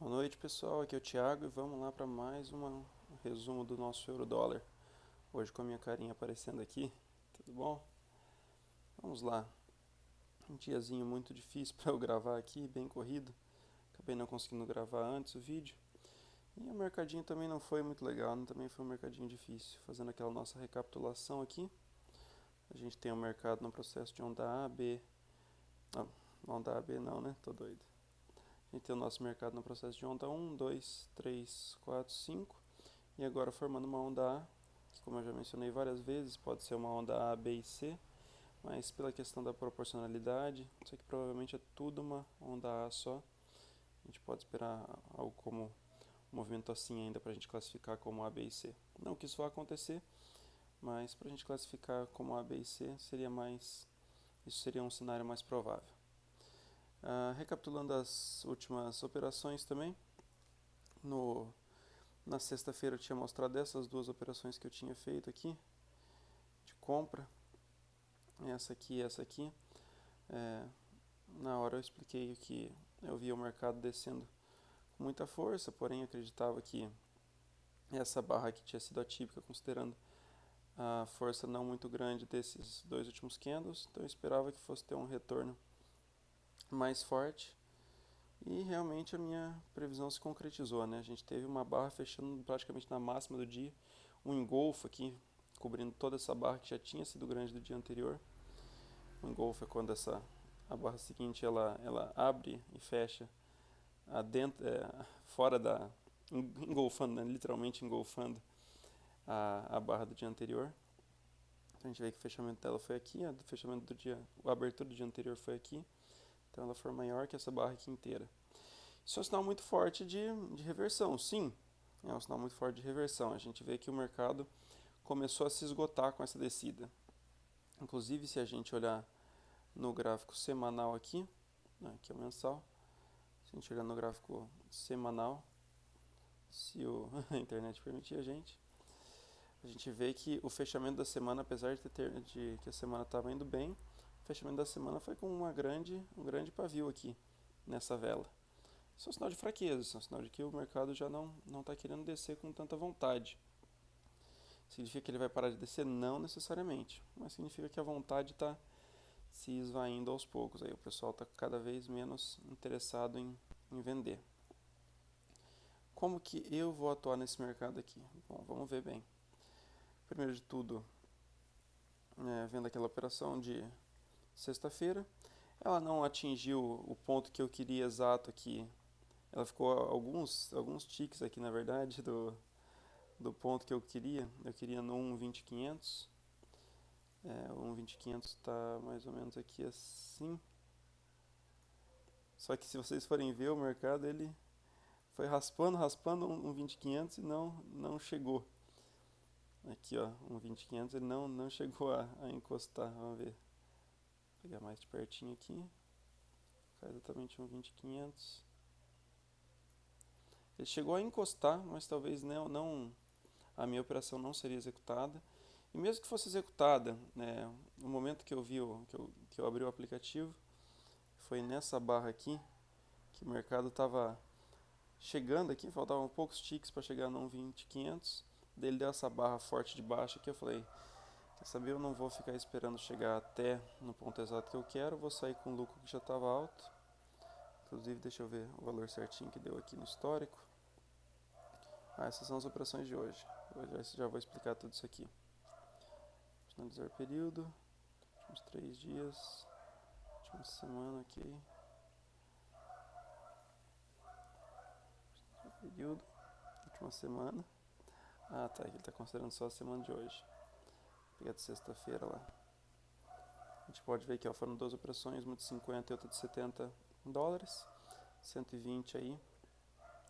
Boa noite, pessoal. Aqui é o Thiago e vamos lá para mais um resumo do nosso euro-dólar. Hoje com a minha carinha aparecendo aqui. Tudo bom? Vamos lá. Um diazinho muito difícil para eu gravar aqui, bem corrido. Acabei não conseguindo gravar antes o vídeo. E o mercadinho também não foi muito legal, também foi um mercadinho difícil. Fazendo aquela nossa recapitulação aqui. A gente tem o mercado no processo de onda A, B. Não, onda A, B não, né? Tô doido. A gente tem o nosso mercado no processo de onda 1, 2, 3, 4, 5. E agora formando uma onda A, que como eu já mencionei várias vezes, pode ser uma onda A, B e C, mas pela questão da proporcionalidade, isso aqui provavelmente é tudo uma onda A só. A gente pode esperar algo como um movimento assim ainda para a gente classificar como A, B e C. Não que isso vá acontecer, mas para a gente classificar como A, B e C isso seria um cenário mais provável. Recapitulando as últimas operações também, na sexta-feira eu tinha mostrado essas duas operações que eu tinha feito aqui, de compra, essa aqui e essa aqui. Na hora eu expliquei que eu via o mercado descendo com muita força, porém acreditava que essa barra aqui tinha sido atípica, considerando a força não muito grande desses dois últimos candles, então eu esperava que fosse ter um retorno mais forte. E realmente a minha previsão se concretizou, né? A gente teve uma barra fechando praticamente na máxima do dia, um engolfo aqui, cobrindo toda essa barra que já tinha sido grande do dia anterior. O engolfo é quando a barra seguinte ela abre e fecha fora engolfando, né? Literalmente engolfando a barra do dia anterior. Então a gente vê que o fechamento dela foi aqui, a abertura do dia anterior foi aqui. Então ela foi maior que essa barra aqui inteira. Isso é um sinal muito forte de reversão, sim. É um sinal muito forte de reversão. A gente vê que o mercado começou a se esgotar com essa descida. Inclusive, se a gente olhar no gráfico semanal aqui, né, aqui é o mensal, se a gente olhar no gráfico semanal, se a internet permitir a gente vê que o fechamento da semana, apesar de que a semana estava indo bem, o fechamento da semana foi com um grande pavio aqui nessa vela. Isso é um sinal de fraqueza, isso é um sinal de que o mercado já não está querendo descer com tanta vontade. Significa que ele vai parar de descer? Não necessariamente, mas significa que a vontade está se esvaindo aos poucos. Aí o pessoal está cada vez menos interessado em vender. Como que eu vou atuar nesse mercado aqui? Bom, vamos ver bem. Primeiro de tudo, vendo aquela operação de sexta-feira, ela não atingiu o ponto que eu queria exato aqui. Ela ficou alguns ticks aqui, na verdade, do ponto que eu queria. Eu queria no 1.20.500. O 1.20.500 está mais ou menos aqui assim. Só que se vocês forem ver o mercado, ele foi raspando um 20.500 e não chegou. Aqui ó, um 20.500 ele não chegou a encostar. Vamos ver. Vou pegar mais de pertinho aqui. Ficar exatamente um 20.500. Ele chegou a encostar, mas talvez a minha operação não seria executada. E mesmo que fosse executada, no momento que eu vi que eu abri o aplicativo, foi nessa barra aqui que o mercado estava chegando aqui, faltavam poucos ticks para chegar no 1.20.500. Daí ele deu essa barra forte de baixo aqui, eu falei, quer saber, eu não vou ficar esperando chegar até no ponto exato que eu quero, vou sair com o lucro que já estava alto. Inclusive, deixa eu ver o valor certinho que deu aqui no histórico. Essas são as operações de hoje. Hoje já vou explicar tudo isso aqui. Finalizar período, últimos 3 dias, última semana, ok. Período, última semana. Tá, ele está considerando só a semana de hoje. Vou pegar de sexta-feira lá. A gente pode ver que foram duas operações, uma de 50 e outra de 70 dólares. 120 aí.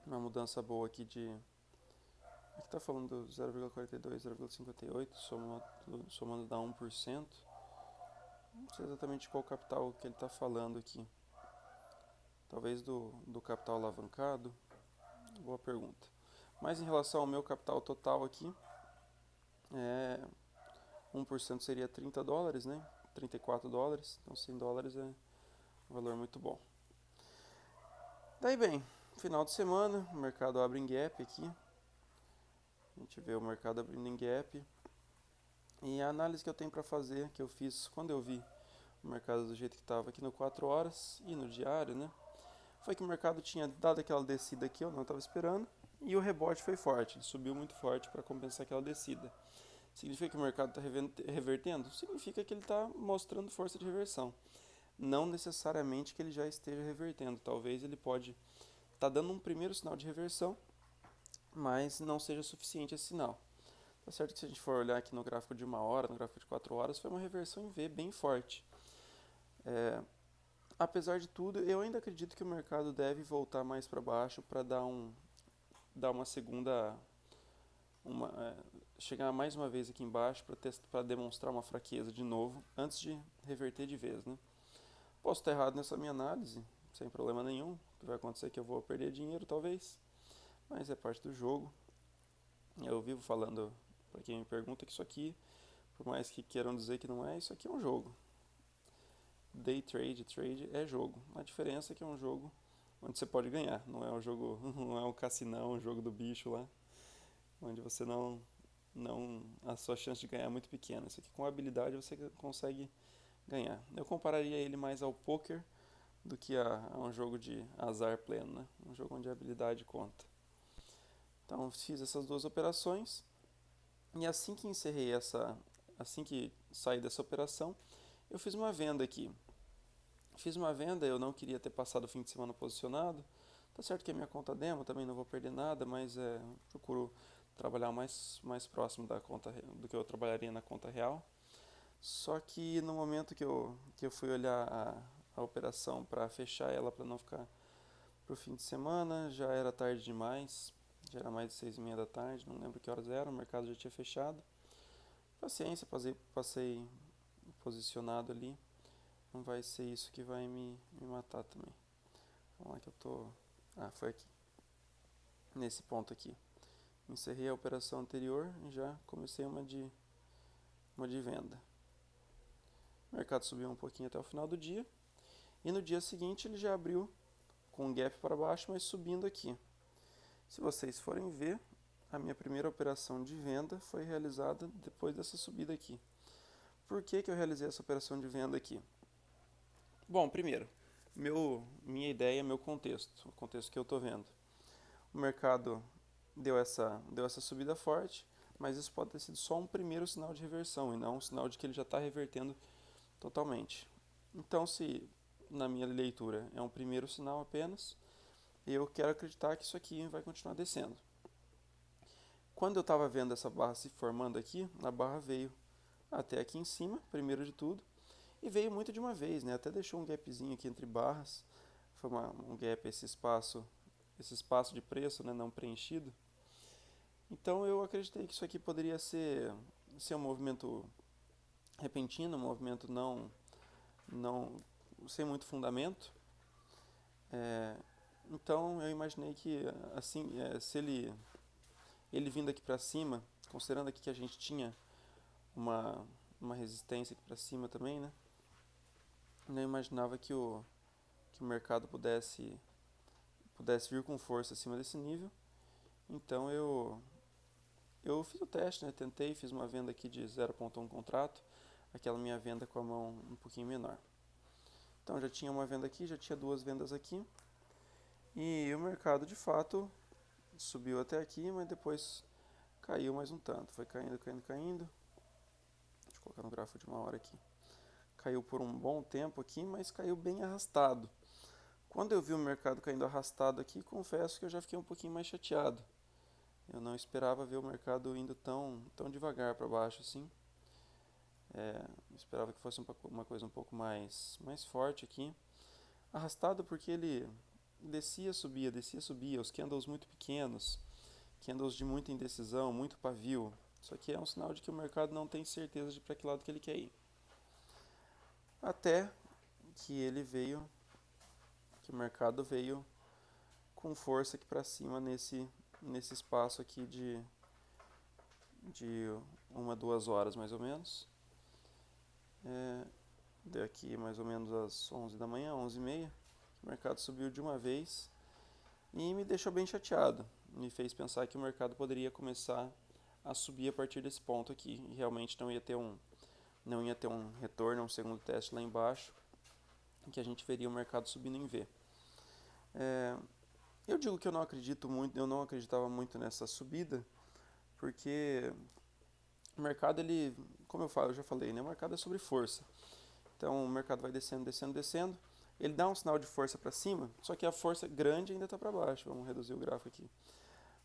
Uma mudança boa aqui de... Aqui está falando 0,42, 0,58, somando dá 1%. Não sei exatamente qual capital que ele está falando aqui. Talvez do capital alavancado. Boa pergunta. Mas em relação ao meu capital total aqui, 1% seria 30 dólares, né? 34 dólares. Então 100 dólares é um valor muito bom. Daí bem, final de semana, o mercado abre em gap aqui. A gente vê o mercado abrindo em gap. E a análise que eu tenho para fazer, que eu fiz quando eu vi o mercado do jeito que estava aqui no 4 horas e no diário, né? Foi que o mercado tinha dado aquela descida aqui, eu não estava esperando, e o rebote foi forte, ele subiu muito forte para compensar aquela descida. Significa que o mercado está revertendo? Significa que ele está mostrando força de reversão. Não necessariamente que ele já esteja revertendo, talvez ele pode estar dando um primeiro sinal de reversão, mas não seja suficiente esse sinal. Tá certo que se a gente for olhar aqui no gráfico de 1 hora, no gráfico de 4 horas, foi uma reversão em V bem forte. Apesar de tudo, eu ainda acredito que o mercado deve voltar mais para baixo para dar uma segunda, chegar mais uma vez aqui embaixo para demonstrar uma fraqueza de novo, antes de reverter de vez, né? Posso estar errado nessa minha análise, sem problema nenhum. O que vai acontecer é que eu vou perder dinheiro, talvez, mas é parte do jogo. Eu vivo falando, para quem me pergunta, que isso aqui, por mais que queiram dizer que não é, isso aqui é um jogo. Day trade, trade é jogo. A diferença é que é um jogo onde você pode ganhar, não é um jogo, não é um cassinão, um jogo do bicho lá, onde você a sua chance de ganhar é muito pequena. Isso aqui com habilidade você consegue ganhar. Eu compararia ele mais ao poker do que a um jogo de azar pleno, né? Um jogo onde a habilidade conta. Então fiz essas duas operações e assim que assim que saí dessa operação, eu fiz uma venda aqui. Fiz uma venda, eu não queria ter passado o fim de semana posicionado. Tá certo que é minha conta demo, também não vou perder nada, mas procuro trabalhar mais próximo da conta do que eu trabalharia na conta real. Só que no momento que eu fui olhar a operação para fechar ela, para não ficar pro fim de semana, já era tarde demais, já era mais de 6:30 da tarde, não lembro que horas era, o mercado já tinha fechado. Paciência, passei posicionado ali, não vai ser isso que vai me matar também. Vamos lá que eu tô... foi aqui, nesse ponto aqui. Encerrei a operação anterior e já comecei uma de venda. O mercado subiu um pouquinho até o final do dia. E no dia seguinte ele já abriu com um gap para baixo, mas subindo aqui. Se vocês forem ver, a minha primeira operação de venda foi realizada depois dessa subida aqui. Por que eu realizei essa operação de venda aqui? Bom, primeiro, minha ideia, meu contexto, o contexto que eu estou vendo. O mercado deu essa subida forte, mas isso pode ter sido só um primeiro sinal de reversão e não um sinal de que ele já está revertendo totalmente. Então, se na minha leitura é um primeiro sinal apenas, eu quero acreditar que isso aqui vai continuar descendo. Quando eu estava vendo essa barra se formando aqui, a barra veio até aqui em cima, primeiro de tudo, e veio muito de uma vez, né? Até deixou um gapzinho aqui entre barras, foi um gap, esse espaço de preço, né, não preenchido. Então eu acreditei que isso aqui poderia ser um movimento repentino, um movimento não sem muito fundamento. Então eu imaginei que assim, se ele vindo aqui para cima, considerando aqui que a gente tinha uma resistência aqui para cima também, né? Eu imaginava que o mercado pudesse vir com força acima desse nível. Então eu fiz o teste, né? Tentei, fiz uma venda aqui de 0.1 contrato, aquela minha venda com a mão um pouquinho menor. Então já tinha uma venda aqui, já tinha duas vendas aqui. E o mercado de fato subiu até aqui, mas depois caiu mais um tanto. Foi caindo, caindo, caindo. Deixa eu colocar no gráfico de 1 hora aqui. Caiu por um bom tempo aqui, mas caiu bem arrastado. Quando eu vi o mercado caindo arrastado aqui, confesso que eu já fiquei um pouquinho mais chateado. Eu não esperava ver o mercado indo tão devagar para baixo assim. Esperava que fosse uma coisa um pouco mais forte aqui. Arrastado porque ele descia, subia, os candles muito pequenos, candles de muita indecisão, muito pavio. Isso aqui é um sinal de que o mercado não tem certeza de para que lado que ele quer ir. Até que o mercado veio com força aqui para cima nesse espaço aqui de 1-2 horas mais ou menos. Deu aqui mais ou menos às 11 da manhã, 11:30, o mercado subiu de uma vez e me deixou bem chateado. Me fez pensar que o mercado poderia começar a subir a partir desse ponto aqui e realmente não ia ter um retorno, um segundo teste lá embaixo, em que a gente veria o mercado subindo em V. Eu digo que eu não acreditava muito nessa subida, porque o mercado, ele, como eu já falei, né, o mercado é sobre força. Então o mercado vai descendo, descendo, descendo. Ele dá um sinal de força para cima, só que a força grande ainda está para baixo. Vamos reduzir o gráfico aqui.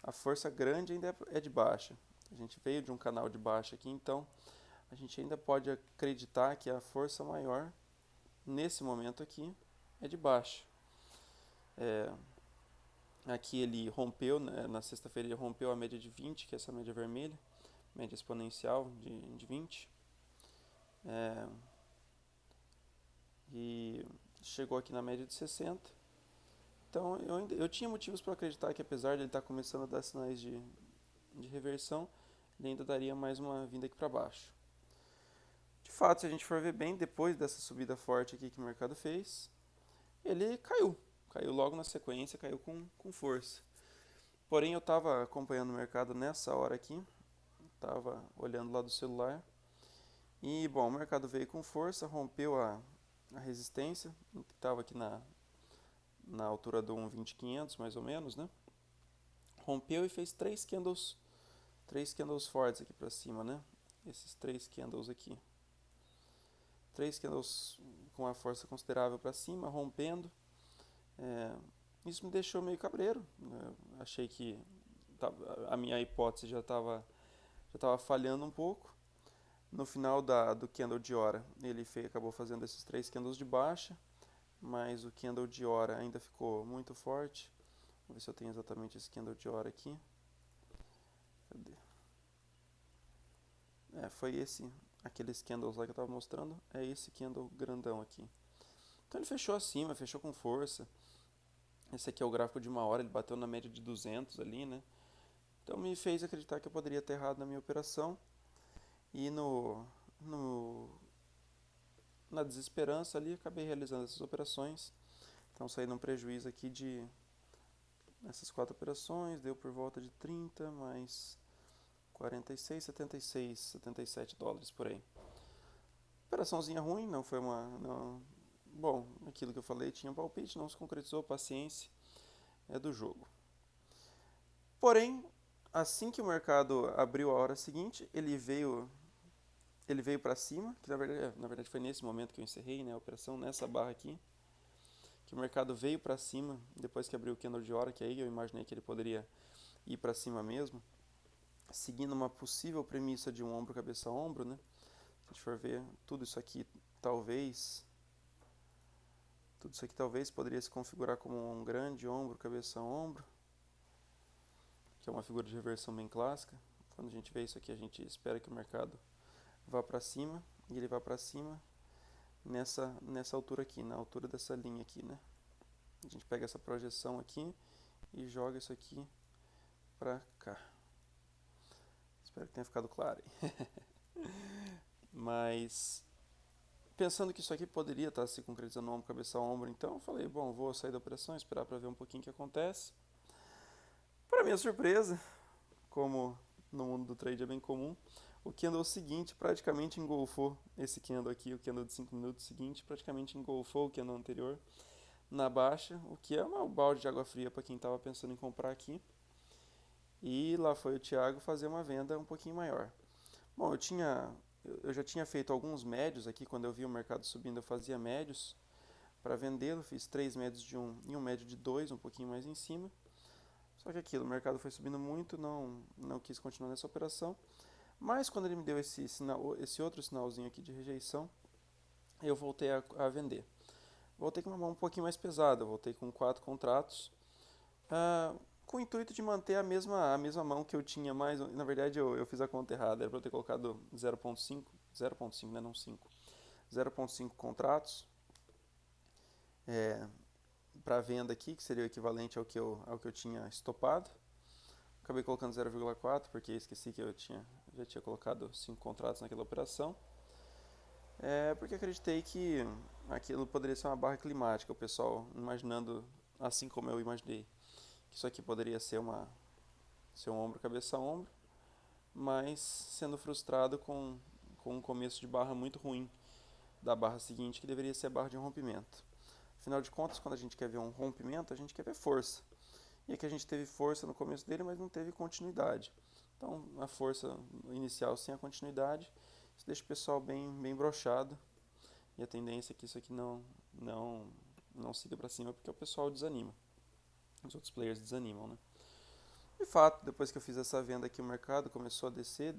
A força grande ainda é de baixa. A gente veio de um canal de baixa aqui, então a gente ainda pode acreditar que a força maior, nesse momento aqui, é de baixa. Aqui ele rompeu, né, na sexta-feira ele rompeu a média de 20, que é essa média vermelha, média exponencial de 20. E chegou aqui na média de 60. Então eu tinha motivos para acreditar que, apesar de ele estar começando a dar sinais de reversão, ele ainda daria mais uma vinda aqui para baixo. De fato, se a gente for ver bem, depois dessa subida forte aqui que o mercado fez, ele caiu. Caiu logo na sequência, caiu com força. Porém, eu estava acompanhando o mercado nessa hora aqui, estava olhando lá do celular, e bom, o mercado veio com força, rompeu a resistência, que estava aqui na altura do 1.20.500 mais ou menos, né? Rompeu e fez três candles fortes aqui para cima, né? Esses três candles aqui. Três candles com uma força considerável para cima, rompendo. Isso me deixou meio cabreiro. Achei que a minha hipótese já estava falhando um pouco. No final do candle de hora, ele acabou fazendo esses três candles de baixa, mas o candle de hora ainda ficou muito forte. Vou ver se eu tenho exatamente esse candle de hora aqui. Cadê? Foi aqueles candles lá que eu estava mostrando, é esse candle grandão aqui. Então ele fechou acima, fechou com força. Esse aqui é o gráfico de uma hora, ele bateu na média de 200 ali, né? Então me fez acreditar que eu poderia ter errado na minha operação. E na desesperança ali, acabei realizando essas operações. Então saí num prejuízo aqui nessas 4 operações, deu por volta de 30 mais 46, 76, 77 dólares por aí. Operaçãozinha ruim, não foi bom, aquilo que eu falei, tinha palpite, não se concretizou, paciência, é do jogo. Porém, assim que o mercado abriu a hora seguinte, ele veio para cima, que na verdade foi nesse momento que eu encerrei, né, a operação, nessa barra aqui, que o mercado veio para cima, depois que abriu o candle de hora, que aí eu imaginei que ele poderia ir para cima mesmo, seguindo uma possível premissa de um ombro, cabeça, ombro, né? Se a gente for ver, tudo isso aqui talvez poderia se configurar como um grande ombro, cabeça, ombro, que é uma figura de reversão bem clássica. Quando a gente vê isso aqui, a gente espera que o mercado vá para cima, e ele vai para cima nessa altura aqui, na altura dessa linha aqui, né? A gente pega essa projeção aqui e joga isso aqui para cá. Espero que tenha ficado claro aí. Mas pensando que isso aqui poderia estar se concretizando ombro, cabeça, ombro, então eu falei, bom, vou sair da operação, esperar para ver um pouquinho o que acontece. Para minha surpresa, como no mundo do trade é bem comum, o candle seguinte praticamente engolfou esse candle aqui, o candle de 5 minutos seguinte praticamente engolfou o candle anterior na baixa, o que é um balde de água fria para quem estava pensando em comprar aqui. E lá foi o Thiago fazer uma venda um pouquinho maior. Bom, eu já tinha feito alguns médios aqui, quando eu vi o mercado subindo eu fazia médios para vendê-lo, fiz 3 médios de 1 e um médio de 2, um pouquinho mais em cima. Só que aquilo, o mercado foi subindo muito, não quis continuar nessa operação. Mas quando ele me deu esse outro sinalzinho aqui de rejeição, eu voltei a vender. Voltei com uma mão um pouquinho mais pesada, voltei com 4 contratos, com o intuito de manter a mesma mão que eu tinha mais. Na verdade, eu fiz a conta errada, era para eu ter colocado 0.5, né, não 5. 0.5 contratos para venda aqui, que seria o equivalente ao que eu tinha estopado. Acabei colocando 0,4 porque esqueci que já tinha colocado 5 contratos naquela operação. Porque acreditei que aquilo poderia ser uma barra climática, o pessoal imaginando assim como eu imaginei, Isso aqui poderia ser um ombro, cabeça, ombro, mas sendo frustrado com um começo de barra muito ruim da barra seguinte, que deveria ser a barra de rompimento. Afinal de contas, quando a gente quer ver um rompimento, a gente quer ver força. E aqui a gente teve força no começo dele, mas não teve continuidade. Então, a força inicial sem a continuidade, isso deixa o pessoal bem broxado. E a tendência é que isso aqui não siga para cima, porque o pessoal desanima. Os outros players desanimam, né? De fato, depois que eu fiz essa venda aqui, o mercado começou a descer,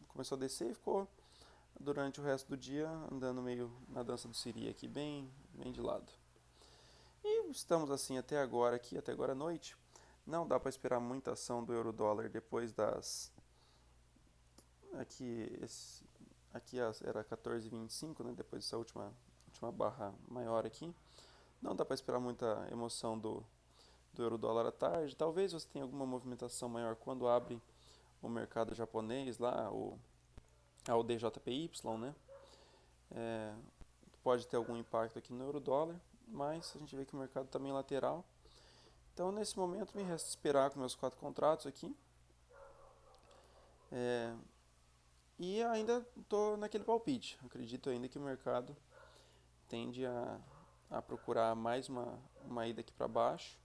começou a descer e ficou durante o resto do dia andando meio na dança do siri aqui, bem de lado. E estamos assim até agora aqui, até agora à noite. Não dá para esperar muita ação do euro-dólar depois das... Aqui era 14,25, né? Depois dessa última barra maior aqui. Não dá para esperar muita emoção do euro-dólar à tarde. Talvez você tenha alguma movimentação maior quando abre o mercado japonês lá, o DJPY, né? Pode ter algum impacto aqui no euro-dólar, mas a gente vê que o mercado está meio lateral. Então, nesse momento, me resta esperar com meus 4 contratos aqui. E ainda estou naquele palpite. Acredito ainda que o mercado tende a procurar mais uma ida aqui para baixo.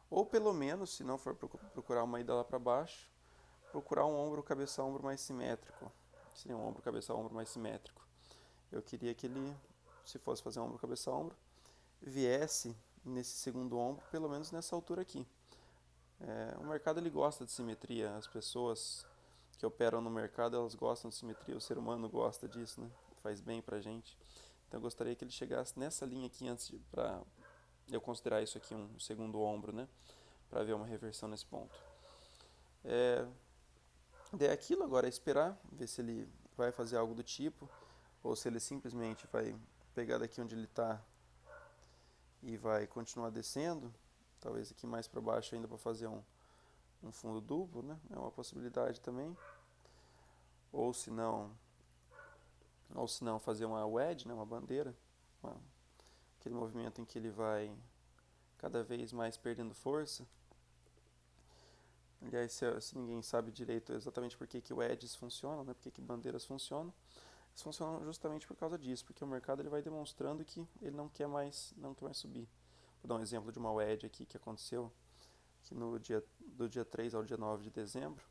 Ou pelo menos, se não for procurar uma ida lá para baixo, procurar um ombro, cabeça, ombro mais simétrico. Seria um ombro, cabeça, ombro mais simétrico. Eu queria que ele, se fosse fazer ombro, cabeça, ombro, viesse nesse segundo ombro, pelo menos nessa altura aqui. O mercado ele gosta de simetria. As pessoas que operam no mercado, elas gostam de simetria. O ser humano gosta disso, né? Faz bem pra gente. Então eu gostaria que ele chegasse nessa linha aqui antes para eu considerar isso aqui um segundo ombro, né? Para ver uma reversão nesse ponto. Daí aquilo agora é esperar, ver se ele vai fazer algo do tipo, ou se ele simplesmente vai pegar daqui onde ele está e vai continuar descendo, talvez aqui mais para baixo ainda para fazer um fundo duplo, né? É uma possibilidade também. Ou se não fazer uma wedge, né? Uma bandeira, aquele movimento em que ele vai cada vez mais perdendo força. Aliás, se ninguém sabe direito exatamente por que wedges funcionam, né? Por que bandeiras funcionam, eles funcionam justamente por causa disso, porque o mercado ele vai demonstrando que ele não quer mais subir. Vou dar um exemplo de uma wedge aqui que aconteceu que do dia 3 ao dia 9 de dezembro.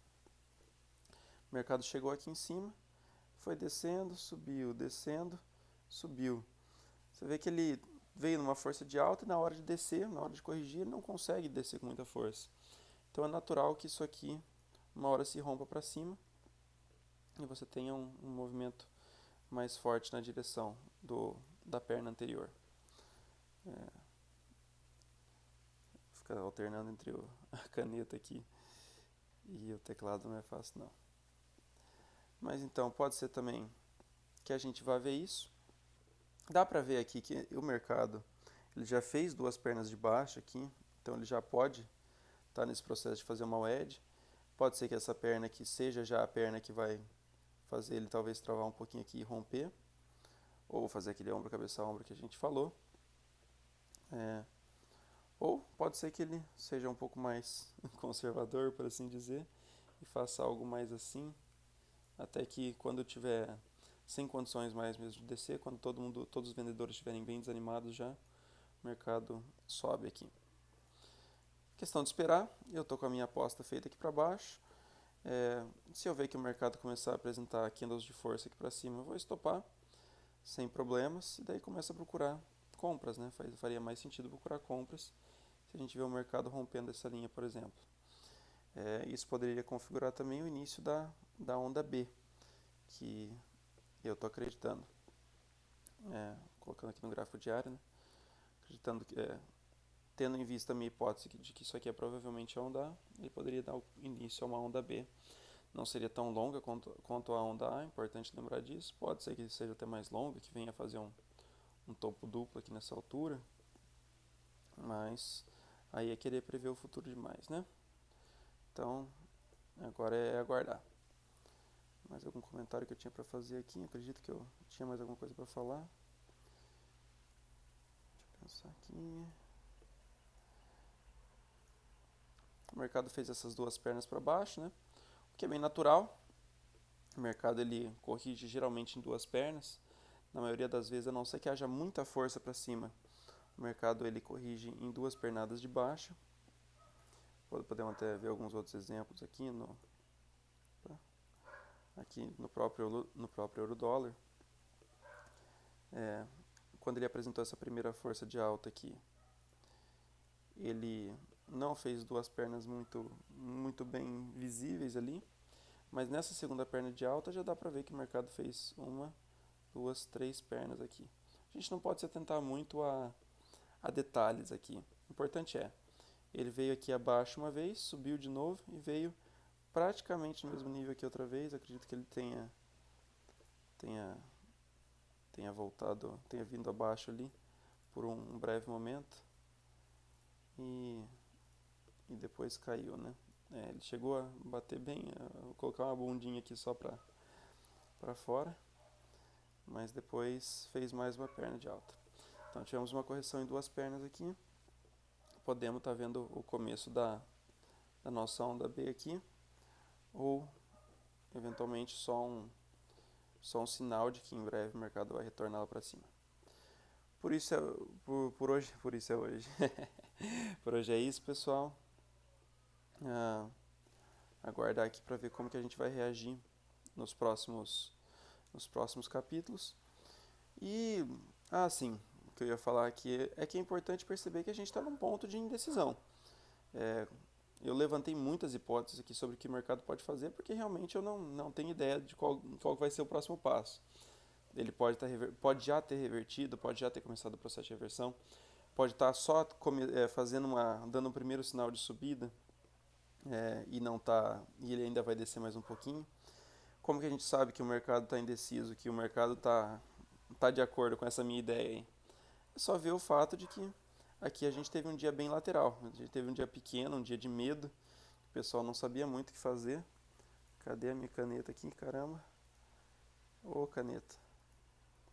O mercado chegou aqui em cima, foi descendo, subiu, descendo, subiu. Você vê que ele veio numa força de alta e na hora de descer, na hora de corrigir, ele não consegue descer com muita força. Então é natural que isso aqui uma hora se rompa para cima e você tenha um movimento mais forte na direção da perna anterior. Ficar alternando entre a caneta aqui e o teclado não é fácil não. Mas então pode ser também que a gente vá ver isso. Dá para ver aqui que o mercado ele já fez 2 pernas de baixa aqui, então ele já pode estar nesse processo de fazer uma wedge. Pode ser que essa perna aqui seja já a perna que vai fazer ele talvez travar um pouquinho aqui e romper, ou fazer aquele ombro, cabeça, ombro que a gente falou. Ou pode ser que ele seja um pouco mais conservador, por assim dizer, e faça algo mais assim, até que quando eu tiver sem condições mais mesmo de descer, quando todos os vendedores estiverem bem desanimados já, o mercado sobe aqui. Questão de esperar, eu estou com a minha aposta feita aqui para baixo. Se eu ver que o mercado começar a apresentar candles de força aqui para cima, eu vou estopar sem problemas e daí começa a procurar compras, né? Faria mais sentido procurar compras se a gente vê o mercado rompendo essa linha, por exemplo. Isso poderia configurar também o início da onda B, que eu estou acreditando. Colocando aqui no gráfico diário, né? Acreditando que, tendo em vista a minha hipótese de que isso aqui é provavelmente a onda A, ele poderia dar início a uma onda B. Não seria tão longa quanto a onda A, é importante lembrar disso. Pode ser que seja até mais longa, que venha a fazer um topo duplo aqui nessa altura. Mas aí é querer prever o futuro demais, né? Então, agora é aguardar. Mais algum comentário que eu tinha para fazer aqui? Acredito que eu tinha mais alguma coisa para falar. Deixa eu pensar aqui. O mercado fez essas duas pernas para baixo, né? O que é bem natural. O mercado ele corrige geralmente em duas pernas. Na maioria das vezes, a não ser que haja muita força para cima, o mercado ele corrige em duas pernadas de baixa. Podemos até ver alguns outros exemplos aqui no próprio euro-dólar. Quando ele apresentou essa primeira força de alta aqui, ele não fez duas pernas muito bem visíveis ali, mas nessa segunda perna de alta já dá para ver que o mercado fez uma, duas, três pernas aqui. A gente não pode se atentar muito a detalhes aqui. O importante ele veio aqui abaixo uma vez, subiu de novo e veio praticamente no mesmo nível aqui outra vez. Acredito que ele tenha voltado, tenha vindo abaixo ali por um breve momento e depois caiu, né? Ele chegou a bater bem, vou colocar uma bundinha aqui só para fora, mas depois fez mais uma perna de alta. Então tivemos uma correção em duas pernas aqui. Podemos estar vendo o começo da nossa onda B aqui, ou eventualmente só um sinal de que em breve o mercado vai retornar lá para cima. Por hoje é hoje. Por hoje é isso, pessoal. Aguardar aqui para ver como que a gente vai reagir nos próximos capítulos. E, sim, o que eu ia falar aqui é que é importante perceber que a gente está num ponto de indecisão. Eu levantei muitas hipóteses aqui sobre o que o mercado pode fazer, porque realmente eu não tenho ideia de qual vai ser o próximo passo. Ele pode já ter revertido, pode já ter começado o processo de reversão, pode estar só dando um primeiro sinal de subida e ele ainda vai descer mais um pouquinho. Como que a gente sabe que o mercado está indeciso, que o mercado está de acordo com essa minha ideia aí? É só ver o fato de que aqui a gente teve um dia bem lateral. A gente teve um dia pequeno, um dia de medo. O pessoal não sabia muito o que fazer. Cadê a minha caneta aqui? Caramba. Ô, caneta.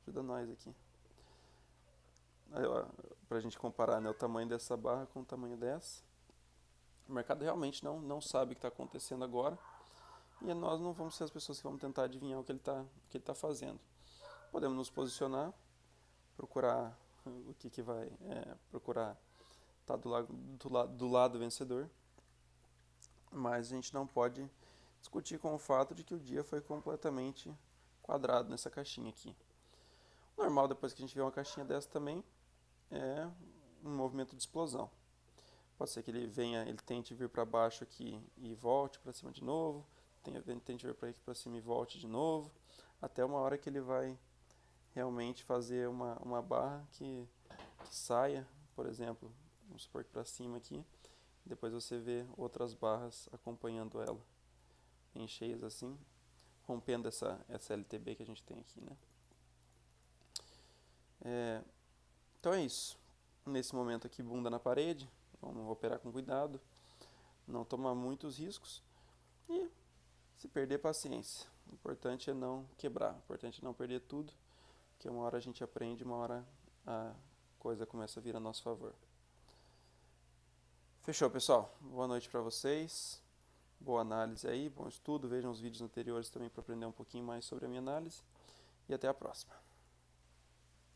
Ajuda nós aqui. Pra gente comparar, né, o tamanho dessa barra com o tamanho dessa. O mercado realmente não sabe o que está acontecendo agora. E nós não vamos ser as pessoas que vamos tentar adivinhar o que ele está fazendo. Podemos nos posicionar, procurar o que vai procurar estar do lado vencedor, mas a gente não pode discutir com o fato de que o dia foi completamente quadrado nessa caixinha aqui. Normal, depois que a gente vê uma caixinha dessa também, é um movimento de explosão. Pode ser que ele tente vir para baixo aqui e volte para cima de novo, tente vir para aqui para cima e volte de novo, até uma hora que ele vai realmente fazer uma barra que saia, por exemplo, vamos supor que para cima aqui, depois você vê outras barras acompanhando ela, em cheias assim, rompendo essa LTB que a gente tem aqui, né? Então é isso. Nesse momento aqui, bunda na parede, vamos operar com cuidado, não tomar muitos riscos e se perder, paciência. O importante é não quebrar, o importante é não perder tudo, porque uma hora a gente aprende, uma hora a coisa começa a vir a nosso favor. Fechou, pessoal? Boa noite para vocês. Boa análise aí, bom estudo. Vejam os vídeos anteriores também para aprender um pouquinho mais sobre a minha análise. E até a próxima.